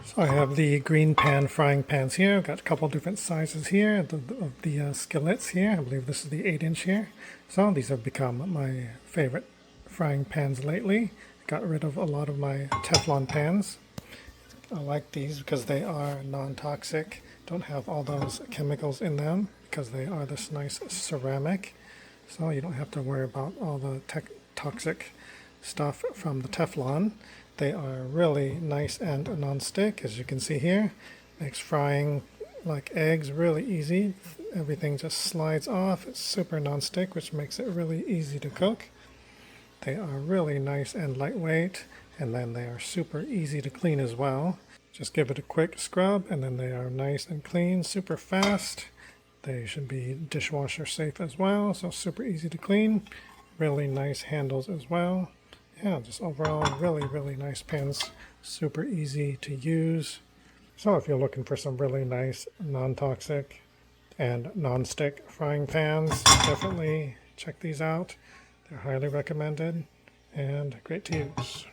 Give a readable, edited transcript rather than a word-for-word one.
So I have the GreenPan frying pans here. I've got a couple different sizes here of the skillets here. I believe this is the 8-inch here. So these have become my favorite frying pans lately. Got rid of a lot of my Teflon pans. I like these because they are non-toxic, don't have all those chemicals in them because they are this nice ceramic. So you don't have to worry about all the toxic stuff from the Teflon. They are really nice and non-stick, as you can see here. Makes frying like eggs really easy. Everything just slides off. It's super non-stick, which makes it really easy to cook. They are really nice and lightweight, and then they are super easy to clean as well. Just give it a quick scrub, and then they are nice and clean, super fast. They should be dishwasher safe as well, so super easy to clean. Really nice handles as well. Yeah, just overall really nice pans, super easy to use. So if you're looking for some really nice non-toxic and non-stick frying pans, definitely check these out. They're highly recommended and great to use.